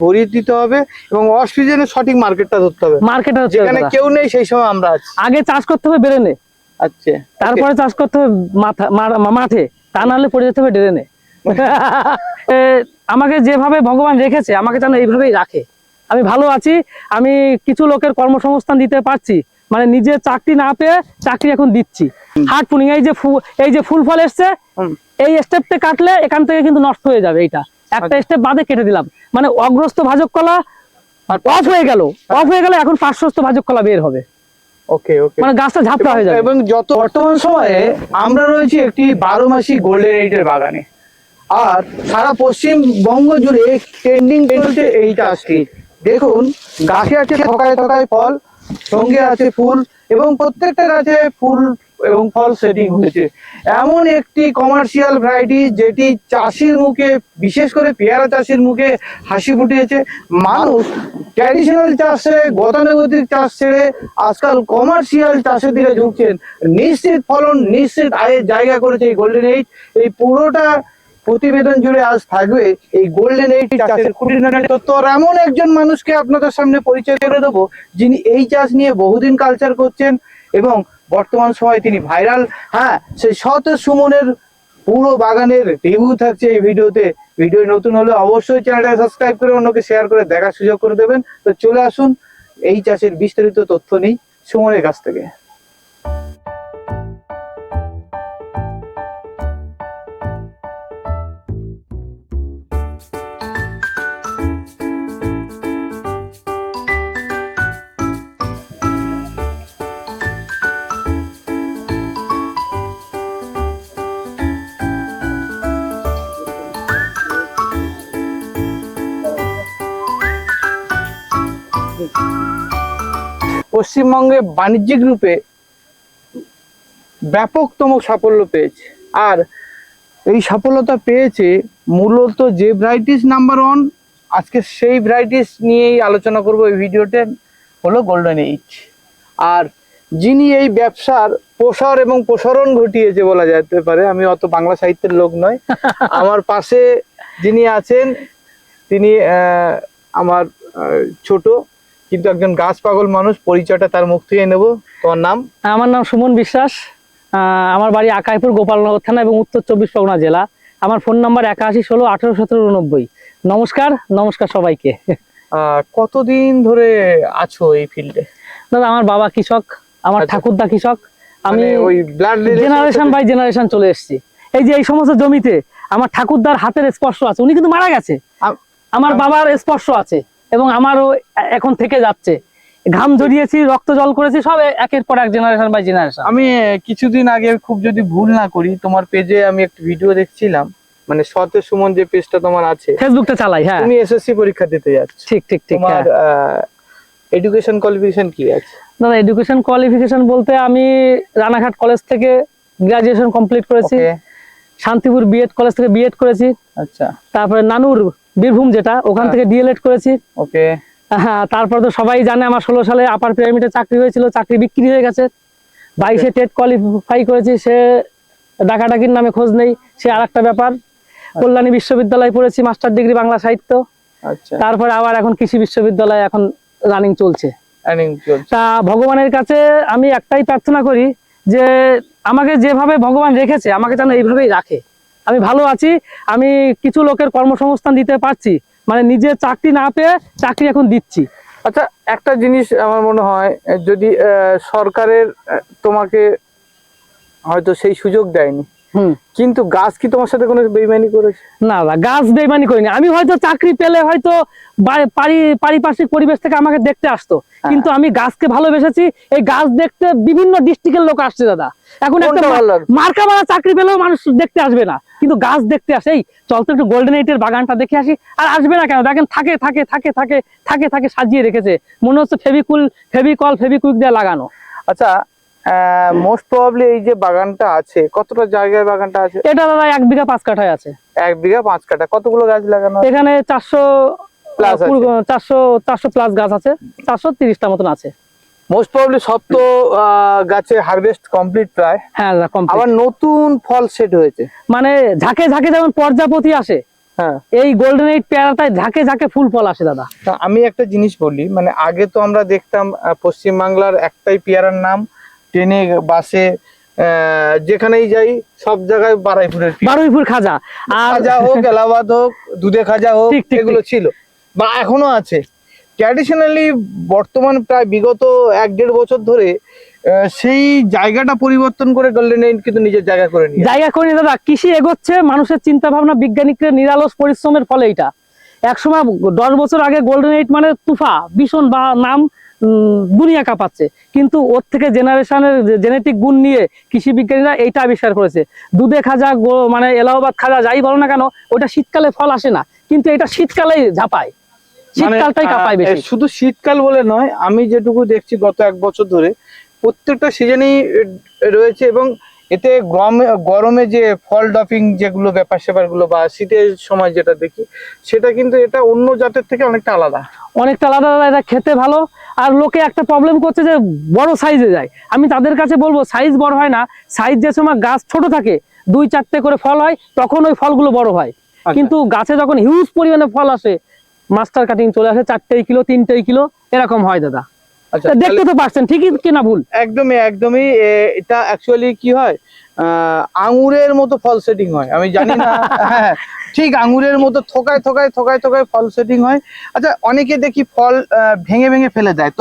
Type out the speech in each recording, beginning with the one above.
ভরিয়ে দিতে হবে এবং অফ সিজনে সঠিক মার্কেটটা ধরতে হবে। যেখানে কেউ নেই সেই সময় আমরা আছি। আগে চাষ করতে হবে বেরেনে, আচ্ছা, তারপরে চাষ করতে হবে মাঠে, তা নাহলে পড়ে যেতে হবে ড্রেনে। আমাকে যেভাবে ভগবান রেখেছে আমাকে যেন এইভাবেই রাখে। আমি ভালো আছি, আমি কিছু লোকের কর্মসংস্থান দিতে পারছি, মানে নিজে চাকরি না পেয়ে চাকরি এখন দিচ্ছি। হার্ট পুনিং, এই যে ফুল ফল এসছে, এই স্টেপটা কাটলে এখান থেকে কিন্তু নষ্ট হয়ে যাবে। এইটা একটা স্টেপ বাদে কেটে দিলাম, মানে অগ্রস্ত ভাজক কলা অফ হয়ে গেল, এখন পার্শ্বস্থ ভাজক কলা বের হবে। ওকে ওকে, মানে গাছটা ঝাপটা হয়ে যাবে। এবং যত বর্তমান সময়ে আমরা রয়েছি একটি 12 মাসি গোল্ডেন এইটের বাগানে, আর সারা পশ্চিমবঙ্গ জুড়ে ট্রেন্ডিং চলছে এই চাষটি। দেখুন, গাছে আছে থকায় থকায় ফল, সঙ্গে আছে ফুল, এবং প্রত্যেকটা গাছে ফুল এবং ফল সেটিং হয়েছে। এমন একটি কমার্শিয়াল ভ্যারাইটি যেটি চাষির মুখে, বিশেষ করে পেয়ারা চাষির মুখে হাসি ফুটিয়েছে। মানুষ ট্র্যাডিশনাল চাষ ছেড়ে, গতানুগতিক চাষ ছেড়ে আজকাল কমার্শিয়াল চাষের দিকে ঝুঁকছেন। নিশ্চিত ফলন, নিশ্চিত আয়ের জায়গা করেছে এই গোল্ডেন এইট। এই পুরোটা প্রতিবেদন জুড়ে আজ থাকবে এই গোল্ডেন এইট চাষের খুঁটিনাটি তথ্য। আর এমন একজন মানুষকে আপনাদের সামনে পরিচয় করে দেবো যিনি এই চাষ নিয়ে বহুদিন কালচার করছেন এবং বর্তমান সময়ে তিনি ভাইরাল। হ্যাঁ, সেই সতেজ সুমনের পুরো বাগানের রিভিউ থাকছে এই ভিডিওতে। ভিডিও নতুন হলে অবশ্যই চ্যানেলটা সাবস্ক্রাইব করে অন্যকে শেয়ার করে দেখার সুযোগ করে দেবেন। তো চলে আসুন, এই চাষের বিস্তারিত তথ্য নেই সুমনের কাছ থেকে। পশ্চিমবঙ্গে বাণিজ্যিক রূপে ব্যাপকতম সাফল্য পেয়েছে, আর এই সফলতা পেয়েছে মূলত যে ভ্যারাইটিস নাম্বার 1, আজকে সেই ভ্যারাইটিস নিয়েই আলোচনা করব এই ভিডিওতে, হলো গোল্ডেন এইট। আর যিনি এই ব্যবসার প্রসার এবং প্রসারণ ঘটিয়েছে বলা যেতে পারে, আমি অত বাংলা সাহিত্যের লোক নয়, আমার পাশে যিনি আছেন তিনি আমার ছোট কিন্তু একজন গাছ পাগল মানুষ। পরিচয়টা তার মুখ থেকে নেব। তোমার নাম? আমার নাম সুমন বিশ্বাস, আমার বাড়ি আকাইপুর, গোপালনগর থানা এবং উত্তর 24 পরগনা জেলা। আমার ফোন নাম্বার 8116181789। নমস্কার সবাইকে। কতদিন ধরে আছো এই ফিল্ডে? দাদা, আমার বাবা কৃষক, আমার ঠাকুরদা কৃষক, আমি ওই ব্লাড জেনারেশন বাই জেনারেশন চলে এসেছি। এই যে এই সমস্ত জমিতে আমার ঠাকুরদার হাতের স্পর্শ আছে, উনি কিন্তু মারা গেছে, আমার বাবার স্পর্শ আছে এবং আমারও এখন থেকে যাচ্ছে। ঘাম ঝরিয়েছি, রক্ত জল করেছি, সব একের পর এক, জেনারেশন বাই জেনারেশন। আমি কিছুদিন আগে, খুব যদি ভুল না করি, তোমার পেজে আমি একটা ভিডিও দেখছিলাম, মানে সতেজ সুমন যে পেজটা তোমার আছে, ফেসবুকটা চালাই। হ্যাঁ, তুমি এসএসসি পরীক্ষা দিতে যাচ্ছ। ঠিক ঠিক ঠিক। তোমার এডুকেশন কোয়ালিফিকেশন কি আছে? দাদা, এডুকেশন কোয়ালিফিকেশন বলতে আমি রানাঘাট কলেজ থেকে গ্রাজুয়েশন কমপ্লিট করেছি, শান্তিপুর বিএড কলেজ থেকে বিএড করেছি। আচ্ছা। তারপরে নানুর বীরভূম যেটা, ওখান থেকে ডিএলএড করেছি। ওকে। হ্যাঁ, তারপর তো সবাই জানে আমার 16 সালে আপার প্রাইমারিতে চাকরি হয়েছিল, চাকরি বিক্রি হয়ে গেছে। 22-এ টেট কোয়ালিফাই করেছি, সে ডাকাডাকির নামে খোঁজ নেই, সে আর একটা ব্যাপার। কল্যাণী বিশ্ববিদ্যালয়ে পড়েছি মাস্টার ডিগ্রি বাংলা সাহিত্য। আচ্ছা। তারপরে আবার এখন কৃষি বিশ্ববিদ্যালয়ে এখন রানিং চলছে। তা ভগবানের কাছে আমি একটাই প্রার্থনা করি যে আমাকে যেভাবে ভগবান রেখেছে আমাকে যেন এইভাবেই রাখে। আমি ভালো আছি, আমি কিছু লোকের কর্মসংস্থান দিতে পারছি, মানে নিজে চাকরি না পেয়ে চাকরি এখন দিচ্ছি। আচ্ছা, একটা জিনিস আমার মনে হয়, যদি সরকারের তোমাকে হয়তো সেই সুযোগ দেয়নি, কিন্তু গাছ কি তোমার সাথে কোনো বেইমানি করেছে? না, গাছ বেইমানি করিনি। আমি হয়তো চাকরি পেলে হয়তো পারিপার্শ্বিক পরিবেশ থেকে আমাকে দেখতে আসতো, কিন্তু আমি গাছকে ভালোবেসেছি। এই গাছ দেখতে বিভিন্ন ডিস্ট্রিক্টের লোক আসছে দাদা। এখন একটা মার্কা মারা চাকরি পেলেও মানুষ দেখতে আসবে না, কিন্তু গাছ দেখতে আসে। এই চল তো একটু গোল্ডেন এইটের বাগানটা দেখে আসি। আর আসবে না কেন? দেখেন থাকে থাকে থাকে থাকে থাকে থাকে সাজিয়ে রেখেছে, মনে হচ্ছে ফেভিকুইক দিয়ে লাগানো। আচ্ছা, মোস্ট প্রবাবলি এই যে বাগানটা আছে, কতটা জায়গায় বাগানটা আছে? এটা দাদা 1 বিঘা 5 কাঠায় আছে। 1 বিঘা 5 কাঠা। কতগুলো গাছ লাগানো? এখানে 400 প্লাস গাছ আছে, 430টা মতন আছে। মোস্ট প্রবাবলি সব তো গাছে হারভেস্ট কমপ্লিট প্রায়। হ্যাঁ, আবার নতুন ফল সেট হয়েছে, মানে ঝাঁকে ঝাঁকে যেমন প্রজাপতি আসে, হ্যাঁ, এই গোল্ডেন এইট পেয়ারাটায় ঝাঁকে ঝাঁকে ফুল ফল আসে দাদা। তা আমি একটা জিনিস বলি, মানে আগে তো আমরা দেখতাম পশ্চিমবাংলার একটাই পেয়ারার নাম, ট্রেনে বাসে যেখানেই যাই সব জায়গায় বারুইপুরের পেয়ারা। বারুইপুর খাজা, আর খাজা হোক, এলাহাবাদ হোক, দুধে খাজা হোক, ঠিক, ঠিক, এগুলো ছিল বা এখনো আছে। ট্র্যাডিশনালি বর্তমান প্রায় বিগত 1-1.5 বছর ধরে সেই জায়গাটা পরিবর্তন করে গোল্ডেন এইট কিন্তু নিজের জায়গা করে নিয়ে জায়গা করে দাদা। কৃষি এগোচ্ছে, মানুষের চিন্তা ভাবনা, বৈজ্ঞানিকদের নিরালস পরিশ্রমের ফলে এটা। একসময় 10 বছর আগে গোল্ডেন এইট মানে তুফা, ভীষণ বা নাম দুনিয়া কাঁপাচ্ছে, কিন্তু ওর থেকে জেনারেশনের জেনেটিক গুণ নিয়ে কৃষি বিজ্ঞানীরা এইটা আবিষ্কার করেছে। দুধে খাজা, মানে এলাহাবাদ খাজা যাই বলো না কেন, ওটা শীতকালে ফল আসে না, কিন্তু এটা শীতকালেই ঝাঁপায়, শীতকালটাই কাঁপায় বেশি। শুধু শীতকাল বলে নয়, আমি যেটুকু দেখছি গত 1 বছর ধরে প্রত্যেকটা সিজনেই রয়েছে, এবং এতে গরমে যে ফল ড্রপিং যেগুলো ব্যাপার স্যাপার গুলো বা শীতের সময় যেটা দেখি, সেটা কিন্তু এটা অন্য জাতের থেকে অনেকটা আলাদা। অনেকটা আলাদা দাদা, এটা খেতে ভালো। আর লোকে একটা প্রবলেম করছে যে বড় সাইজে যায়, আমি তাদের কাছে বলবো সাইজ বড় হয় না, সাইজ যে সময় গাছ ছোট থাকে 2-4টে করে ফল হয়, তখন ওই ফলগুলো বড় হয়। কিন্তু গাছে যখন হিউজ পরিমাণে ফল আসে, মাস্টার কাটিং চলে আসে, 4 কিলো 3 কিলো এরকম হয় দাদা। আচ্ছা, দেখতে তো পাচ্ছেন ঠিকই কিনা ভুল? একদমই একদমই এটা অ্যাকচুয়ালি কি হয়, আঙুরের মতো ফল সেটিং হয়, আমি জানি না। হ্যাঁ, ঠিক আঙুরের মতো থোকায় থোকায় থোকায় থোকায় ফল সেটিং হয়। আচ্ছা, অনেকে দেখি ফল ভেঙে ভেঙে ফেলে দেয়,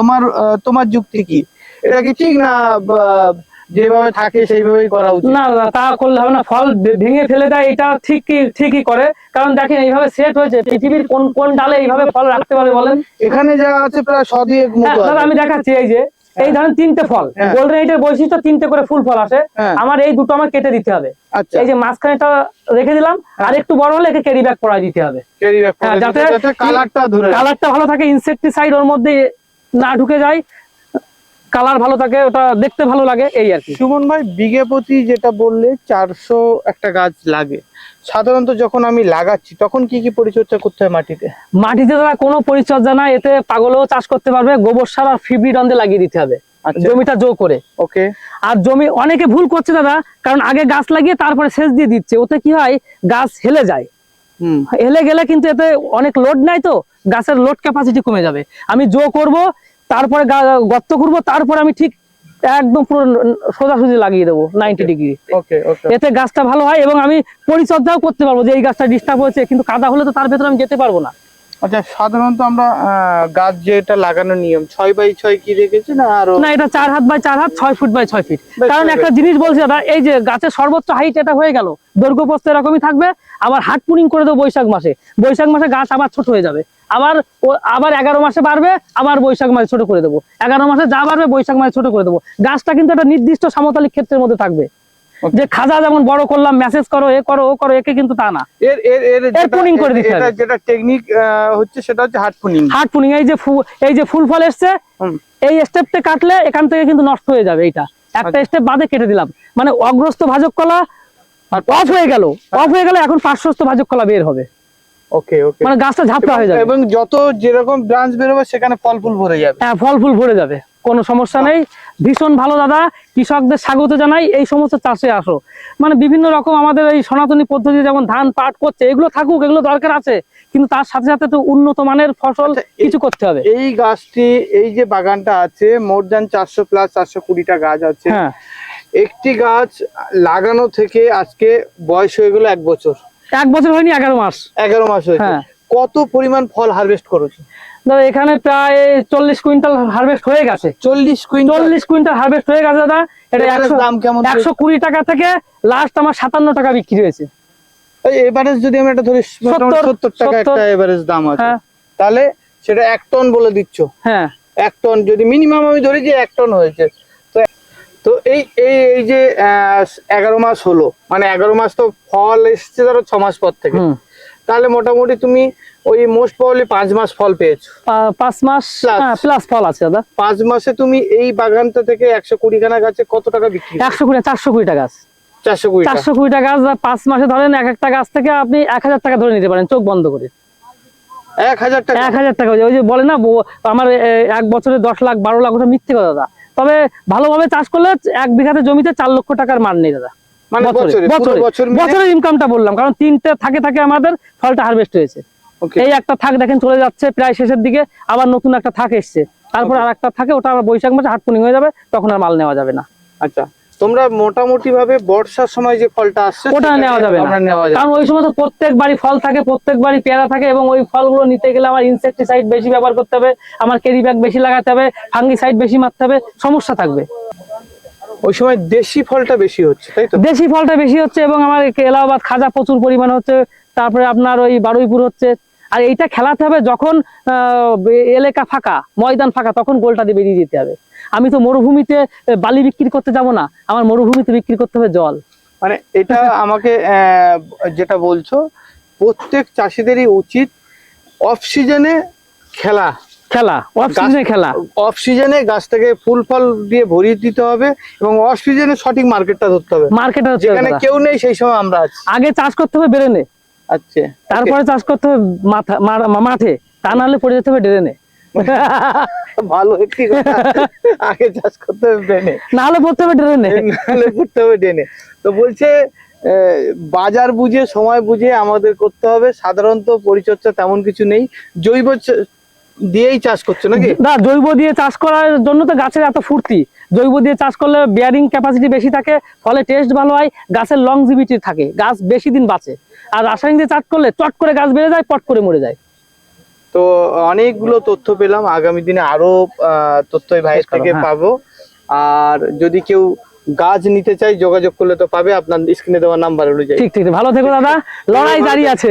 তোমার যুক্তি কি? এটা কি ঠিক না, যেভাবে থাকে সেইভাবেই করা উচিত? না দাদা, তা করলে হবে না, ফল ভেঙে ফেলে দেয়, এটা ঠিকই করে। কারণ দেখেন এইভাবে সেট হয়েছে, পৃথিবীর কোন কোন ডালে এইভাবে ফল রাখতে পারে বলেন? এখানে যা আছে প্রায় 100 মতো দাদা আছে। আমি দেখাচ্ছি, এই যে এই ধরেন 3টে ফল, হ্যাঁ। গোল্ডেন এইটের বৈশিষ্ট্য 3টে করে ফুল ফল আসে। হ্যাঁ। আমার এই দুটো আমার কেটে দিতে হবে। আচ্ছা, এই যে মাঝখানেটা রেখে দিলাম, আর একটু বড় হলে একে ক্যারি ব্যাগ করাই দিতে হবে। ক্যারি ব্যাক হ্যাঁ, যাতে কালারটা ধরে রাখে। কালারটা ভালো থাকে, ইনসেক্টিসাইড ওর মধ্যে না ঢুকে যায়, কালার ভালো থাকে, ওটা দেখতে ভালো লাগে, এই আর কি। সুমন ভাই, বিঘে প্রতি যেটা বললে 400 একটা গাছ লাগে, সাধারণত যখন আমি লাগাচ্ছি তখন কি কি পরিচর্যা করতে হয় মাটিতে? মাটিতে দাদা কোনো পরিচর্যা নাই, এতে পাগলেও চাষ করতে পারবে, গোবর সার আর ফিব্রিডন লাগিয়ে দিতে হবে জমিটা জো করে। ওকে। আর জমি অনেকে ভুল করছে দাদা, কারণ আগে গাছ লাগিয়ে তারপরে সেচ দিয়ে দিচ্ছে, ওতে কি হয় গাছ হেলে যায়। হেলে গেলে কিন্তু এতে অনেক লোড নাই, তো গাছের লোড ক্যাপাসিটি কমে যাবে। আমি জো করব, তারপরে গর্ত করব, তারপরে আমি ঠিক একদম পুরো সোজাসুজি লাগিয়ে দেবো 90 ডিগ্রি। ওকে ওকে। এতে গাছটা ভালো হয়, এবং আমি পরিচর্যাও করতে পারবো, যে এই গাছটা ডিস্টার্ব হয়েছে, কিন্তু কাদা হলে তো তার ভেতরে আমি যেতে পারবো না। আচ্ছা, সাধারণত আমরা গাছ যেটা লাগানোর নিয়ম 6x6 কি রেখেছি না আরো? না, এটা 4 হাত বাই 4 হাত, 6 ফুট বাই 6 ফিট। বাই কারণ 6 একটা জিনিস বলছি দাদা, এই যে গাছের সর্বোচ্চ হাইট এটা হয়ে গেল, দৈর্ঘ্য প্রস্থ এরকমই থাকবে। আবার হাট পুনিং করে দেবো বৈশাখ মাসে, বৈশাখ মাসে গাছ আবার ছোট হয়ে যাবে, আবার 11 মাসে বাড়বে, আবার বৈশাখ মাসে ছোট করে দেবো, 11 মাসে যা বাড়বে বৈশাখ মাসে ছোট করে দেবো। গাছটা কিন্তু একটা নির্দিষ্ট সমতলিক ক্ষেত্রের মধ্যে থাকবে, যে খাজা যেমন বড় করলাম, মেসেজ করো, এ করো, ও করো, একে কিন্তু তা না। এর পুনিং করে দিতে হবে। যেটা টেকনিক হচ্ছে সেটা হচ্ছে হার্ড পুনিং। হাট পুনিং, এই যে ফুল ফল এসছে, এই স্টেপটা কাটলে এখান থেকে কিন্তু নষ্ট হয়ে যাবে। এইটা একটা স্টেপ বাদে কেটে দিলাম, মানে অগ্রস্ত ভাজক কলা অফ হয়ে গেল, এখন পার্শ্বস্থ ভাজক কলা বের হবে। ওকে ওকে। মানে গাছটা ঝাপটা হয়ে যাবে, এবং যত যেরকম ব্রাঞ্চ বেরোবে সেখানে ফল ফুল ভরে যাবে। হ্যাঁ, ফল ফুল ভরে যাবে, কোনো সমস্যা নেই। ভীষণ ভালো দাদা, কৃষকদের স্বাগত জানাই, এই সমস্ত চাষে আসো। মানে বিভিন্ন রকম আমাদের এই সনাতনী পদ্ধতি, যেমন ধান পাট করছে, এগুলো থাকুক, এগুলো দরকার আছে, কিন্তু তার সাথে সাথে তো উন্নত মানের ফসল কিছু করতে হবে। এই গাছটি, এই যে বাগানটা আছে, মোর দ্যান 400 প্লাস 420টা গাছ আছে। হ্যাঁ, একটি গাছ লাগানো থেকে আজকে বয়স হয়ে গেল 1 বছর। 1 বছর হয়নি, 11 মাস। 11 মাস হয়েছে। হ্যাঁ। কত পরিমাণ ফল হারভেস্ট করেছে? দাদা এখানে প্রায় 40 কুইন্টাল হারভেস্ট হয়ে গেছে। 40 কুইন্টাল? 40 কুইন্টাল হারভেস্ট হয়ে গেছে দাদা। এটা দাম কেমন? 120 টাকা থেকে লাস্ট আমার 57 টাকা বিক্রি হয়েছে। এভারেজ যদি আমি এটা ধরি 70 টাকা একটা এভারেজ দাম আছে। হ্যাঁ। তাহলে সেটা 1 টন বলে দিচ্ছ? হ্যাঁ, 1 টন যদি মিনিমাম আমি ধরি যে 1 টন হয়েছে, তো এই এই যে 11 মাস হলো, মানে 11 মাস তো ফল এসছে ধরো 6 মাস পর থেকে, তাহলে মোটামুটি তুমি ওই মোস্ট প্রবাবলি 5 মাস ফল পেয়েছো। 5 মাস প্লাস ফল আছে দাদা। 5 মাসে তুমি এই বাগানটা থেকে 120 খানা গাছে কত টাকা বিক্রি? 420 টাকা গাছ। 420 টাকা গাছ, 5 মাসে ধরেন এক একটা গাছ থেকে আপনি 1000 টাকা ধরে নিতে পারেন, চোখ বন্ধ করে। 1000 টাকা? 1000 টাকা। ওই যে বলে না আমার 1 বছরে 10 লাখ 12 লাখ, ওটা মিথ্যে কথা দাদা। তবে ভালোভাবে চাষ করলে 1 বিঘাতে জমিতে 4 লক্ষ টাকার মান নেই দাদা। মানে বছরে পুরো বছর মিলে? বছরের ইনকামটা বললাম, কারণ 3টে থাকে আমাদের ফলটা হারভেস্ট হয়েছে। Okay. এই একটা থাক দেখেন চলে যাচ্ছে প্রায় শেষের দিকে, আবার নতুন একটা থাক এসছে, তারপর Okay. আর একটা থাকে, ওটা আবার বৈশাখ মাসে হাটপুনিং হয়ে যাবে, তখন আর মাল নেওয়া যাবে না। আচ্ছা, তোমরা মোটামুটি ভাবে বর্ষার সময় যে ফলটা আসছে ওটা সেটাকে নেওয়া যাবে না, আমরা নেওয়া যাবে কারণ ওই সময় তো প্রত্যেক বাড়ি ফল থাকে, প্রত্যেক বাড়ি পেয়ারা থাকে, এবং ওই ফলগুলো নিতে গেলে আমার ইনসেক্টিসাইড বেশি ব্যবহার করতে হবে, আমার ক্যারি ব্যাগ বেশি লাগাতে হবে, ফাঙ্গিসাইড বেশি মারতে হবে, সমস্যা থাকবে। ওই সময় দেশি ফলটা বেশি হচ্ছে, তাই তো? দেশি ফলটা বেশি হচ্ছে, এবং আমার এলাহাবাদ খাজা প্রচুর পরিমাণে হচ্ছে, তারপরে আপনার ওই বারুইপুর হচ্ছে। আর এইটা খেলাতে হবে যখন এলাকা ফাঁকা, ময়দান ফাঁকা, তখন গোলটা দিয়ে বেরিয়ে যেতে হবে। আমি তো মরুভূমিতে বালি বিক্রি করতে যাব না, আমার মরুভূমিতে বিক্রি করতে হবে জল। মানে এটা আমাকে যেটা বলছো, প্রত্যেক চাষিদেরই উচিত অফ সিজনে খেলা, অফ সিজনে খেলা, অফ সিজনে গাছটাকে ফুল ফল দিয়ে ভরিয়ে দিতে হবে, এবং অফ সিজনে সঠিক মার্কেটটা ধরতে হবে। মার্কেটে হচ্ছে যেখানে কেউ নেই সেই সময় আমরা আছি। আগে চাষ করতে হবে বেরেনে, আচ্ছা, তারপরে চাষ করতে হবে মাঠে, তা নাহলে পড়ে যেতে হবে ড্রেনে। ভালো একটি কথা, আগে চাষ করতে হবে ড্রেনে, নাহলে পড়তে হবে ড্রেনে। নাহলে পড়তে হবে ড্রেনে। তো বলছে বাজার বুঝে সময় বুঝে আমাদের করতে হবে, সাধারণত পরিচর্যা তেমন কিছু নেই, জৈব দিয়েই চাষ করছো নাকি? না, জৈব দিয়ে চাষ করার জন্য তো গাছের এত ফুর্তি। জৈব দিয়ে চাষ করলে বিয়ারিং ক্যাপাসিটি বেশি থাকে, ফলে টেস্ট ভালো হয়, গাছের লংজিভিটি থাকে, গাছ বেশি দিন বাঁচে। আর রাসায়নিক দিয়ে চাষ করলে চট করে গাছ বেড়ে যায়, পট করে মরে যায়। তো অনেকগুলো তথ্য পেলাম, আগামী দিনে আরো তথ্য এই ভাইয়ের থেকে হ্যাঁ। পাবো। আর যদি কেউ গাছ নিতে চাই যোগাযোগ করলে তো পাবে আপনার স্ক্রিনে দেওয়া নাম্বার অনুযায়ী। ঠিক, ভালো থেকো দাদা, লড়াই জারি আছে।